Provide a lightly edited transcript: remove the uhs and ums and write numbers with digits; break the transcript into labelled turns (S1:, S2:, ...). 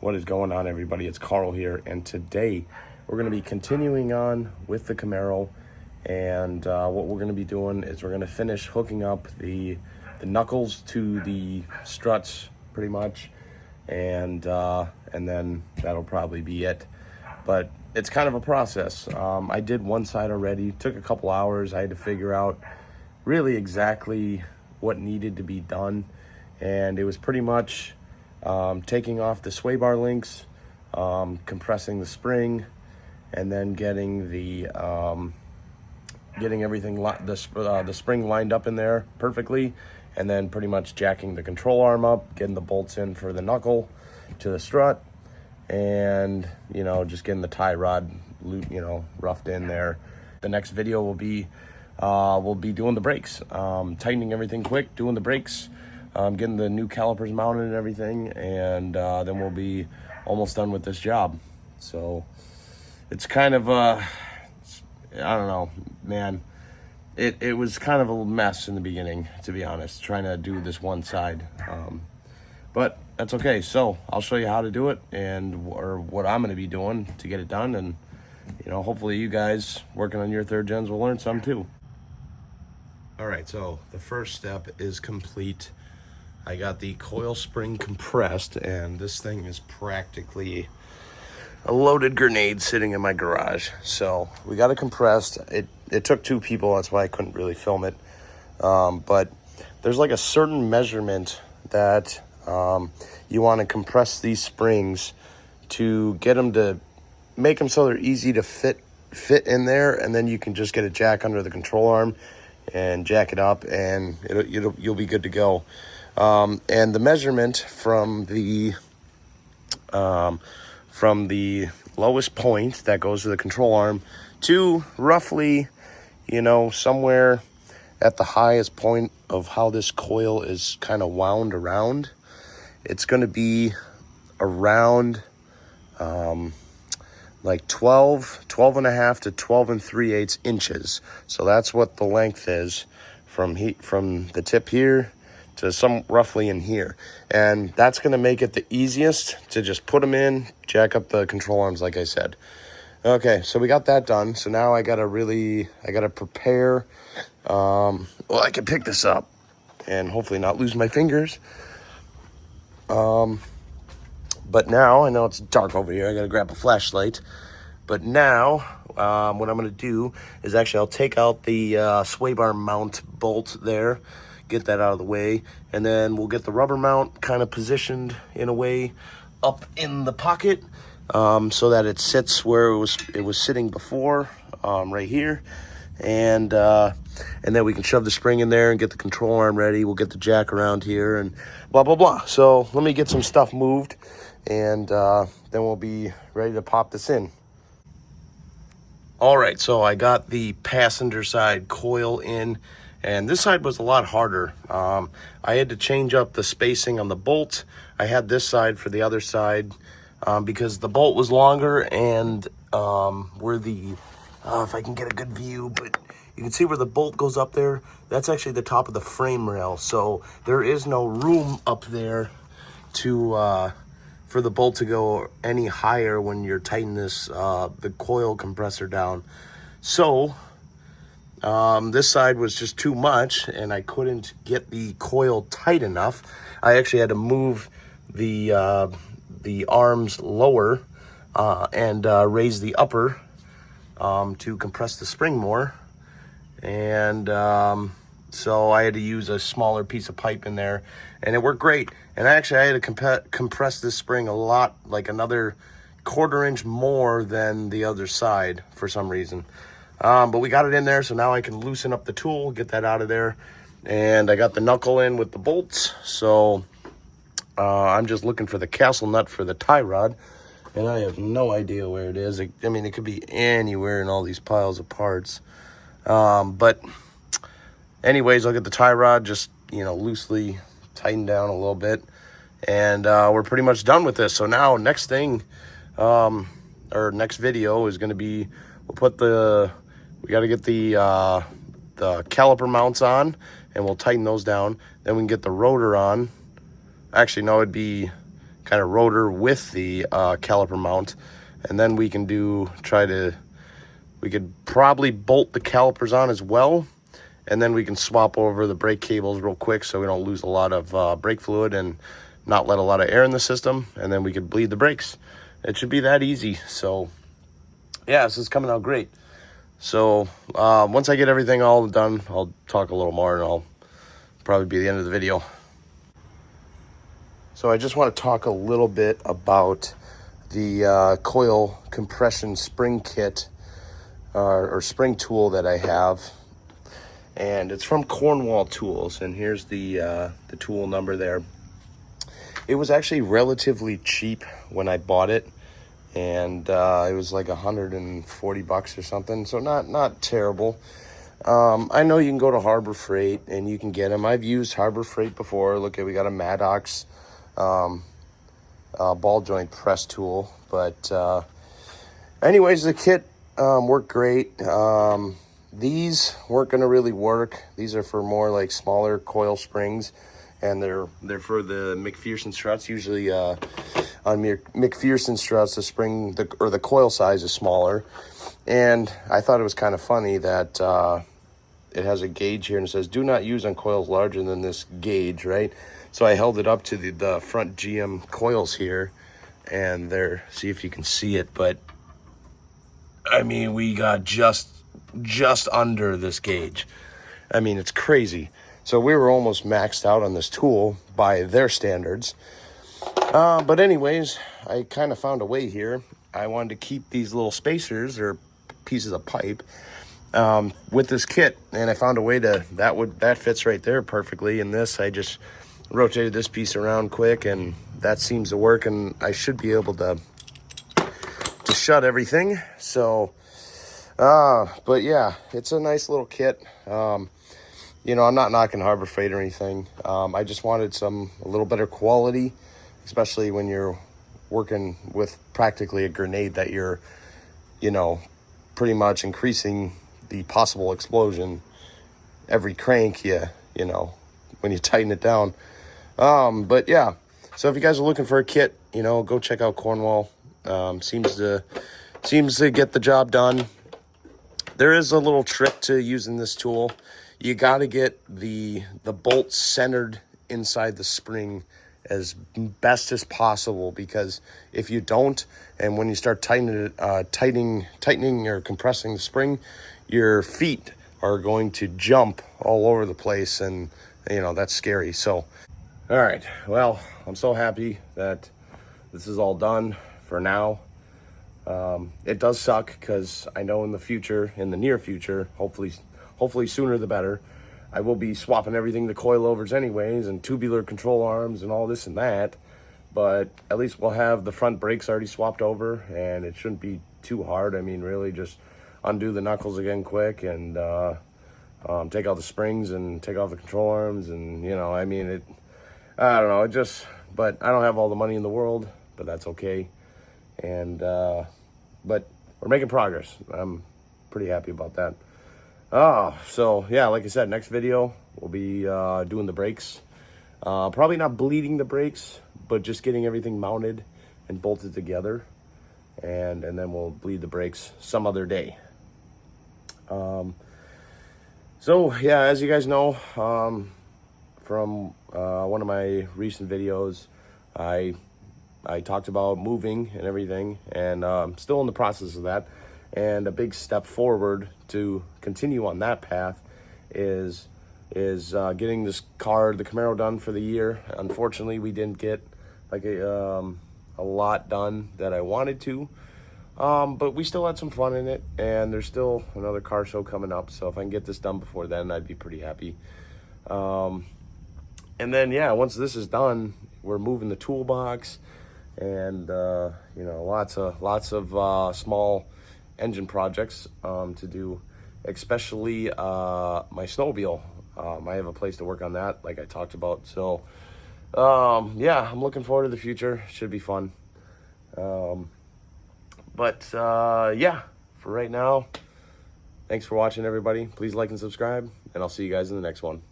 S1: What is going on, everybody? It's Carl here, and today we're going to be continuing on with the Camaro. And what we're going to be doing is we're going to finish hooking up the knuckles to the struts, pretty much, and then that'll probably be it. But it's kind of a process. I did one side already. Took a couple hours. I had to figure out really exactly what needed to be done, and it was pretty much taking off the sway bar links, compressing the spring, and then getting the getting everything the spring lined up in there perfectly, and then pretty much jacking the control arm up, getting the bolts in for the knuckle to the strut, and just getting the tie rod roughed in there. The next video will be we'll be doing the brakes, tightening everything quick, doing the brakes, getting the new calipers mounted and everything, and then we'll be almost done with this job. So it's kind of I don't know, man. It was kind of a mess in the beginning, to be honest, trying to do this one side. But that's okay. So I'll show you how to do it, or what I'm going to be doing to get it done, and hopefully you guys working on your third gens will learn some too. All right, so the first step is complete. I got the coil spring compressed, and this thing is practically a loaded grenade sitting in my garage. So we got it compressed. It took two people, that's why I couldn't really film it. But there's like a certain measurement that you want to compress these springs to get them to make them so they're easy to fit in there, and then you can just get a jack under the control arm and jack it up, and you'll be good to go. And the measurement from the lowest point that goes to the control arm to roughly, somewhere at the highest point of how this coil is kind of wound around, it's going to be around like 12 and a half to 12 3/8 inches. So that's what the length is from the tip here to some roughly in here. And that's going to make it the easiest to just put them in, jack up the control arms like I said. Okay, so we got that done. So now I got to prepare. Well, I can pick this up and hopefully not lose my fingers. But now, I know it's dark over here. I got to grab a flashlight. But now, what I'm going to do is actually I'll take out the sway bar mount bolt there, get that out of the way, and then we'll get the rubber mount kind of positioned in a way up in the pocket, so that it sits where it was sitting before, right here, and then we can shove the spring in there and get the control arm ready. We'll get the jack around here and blah blah blah. So let me get some stuff moved, and then we'll be ready to pop this in. All right, so I got the passenger side coil in, and this side was a lot harder. I had to change up the spacing on the bolt. I had this side for the other side because the bolt was longer, and where the if I can get a good view, but you can see where the bolt goes up there. That's actually the top of the frame rail, so there is no room up there to for the bolt to go any higher when you're tightening this the coil compressor down. So this side was just too much, and I couldn't get the coil tight enough. I actually had to move the arms lower and raise the upper to compress the spring more, and so I had to use a smaller piece of pipe in there, and it worked great. And actually I had to compress this spring a lot, like another 1/4 inch more than the other side for some reason. But we got it in there, so now I can loosen up the tool, get that out of there, and I got the knuckle in with the bolts. So I'm just looking for the castle nut for the tie rod, and I have no idea where it is. I mean, it could be anywhere in all these piles of parts. But anyways, I'll get the tie rod just, loosely tightened down a little bit, and we're pretty much done with this. So now next thing, or next video is going to be, we got to get the caliper mounts on, and we'll tighten those down. Then we can get the rotor on. Actually, no, it'd be kind of rotor with the caliper mount, and then we can we could probably bolt the calipers on as well, and then we can swap over the brake cables real quick so we don't lose a lot of brake fluid and not let a lot of air in the system, and then we could bleed the brakes. It should be that easy. So yeah, this is coming out great. So once I get everything all done, I'll talk a little more, and I'll probably be the end of the video. So I just want to talk a little bit about the coil compression spring kit or spring tool that I have, and it's from Cornwall Tools, and here's the tool number there. It was actually relatively cheap when I bought it, and it was like $140 or something, so not terrible. I know you can go to Harbor Freight and you can get them. I've used Harbor Freight before. Look, we got a Maddox ball joint press tool, but anyways, the kit worked great. These weren't going to really work. These are for more like smaller coil springs, and they're for the McPherson struts. Usually on McPherson struts, the spring or the coil size is smaller. And I thought it was kind of funny that it has a gauge here and it says do not use on coils larger than this gauge, right? So I held it up to the front GM coils here, and there, see if you can see it, but I mean, we got just under this gauge. I mean, it's crazy. So we were almost maxed out on this tool by their standards. But anyways, I kind of found a way here. I wanted to keep these little spacers or pieces of pipe with this kit, and I found a way that fits right there perfectly. And this, I just rotated this piece around quick, and that seems to work, and I should be able to shut everything. So but yeah, it's a nice little kit. You know, I'm not knocking Harbor Freight or anything. I just wanted a little better quality, especially when you're working with practically a grenade that you're, you know, pretty much increasing the possible explosion every crank you know, when you tighten it down. But yeah, so if you guys are looking for a kit, you know, go check out Cornwall. Seems to get the job done. There is a little trick to using this tool. You got to get the bolt centered inside the spring as best as possible, because if you don't, and when you start tightening or compressing the spring, your feet are going to jump all over the place, and you know, that's scary. So all right, well, I'm so happy that this is all done for now. It does suck because I know in the near future, hopefully sooner the better, I will be swapping everything to coilovers anyways, and tubular control arms and all this and that. But at least we'll have the front brakes already swapped over, and it shouldn't be too hard. I mean, really just undo the knuckles again quick, and take out the springs and take off the control arms, and you know, I mean, I don't know, but I don't have all the money in the world, but that's okay. And but we're making progress. I'm pretty happy about that. So yeah, like I said, next video we'll be doing the brakes. Probably not bleeding the brakes, but just getting everything mounted and bolted together, and then we'll bleed the brakes some other day. So yeah, as you guys know, from one of my recent videos, I talked about moving and everything, and I'm still in the process of that. And a big step forward to continue on that path is getting this car, the Camaro, done for the year. Unfortunately, we didn't get like a lot done that I wanted to, but we still had some fun in it, and there's still another car show coming up. So if I can get this done before then, I'd be pretty happy. And then yeah, once this is done, we're moving the toolbox, and you know, lots of small engine projects to do, especially my snowmobile. I have a place to work on that, like I talked about. So yeah, I'm looking forward to the future. Should be fun. But yeah, for right now, thanks for watching, everybody. Please like and subscribe, and I'll see you guys in the next one.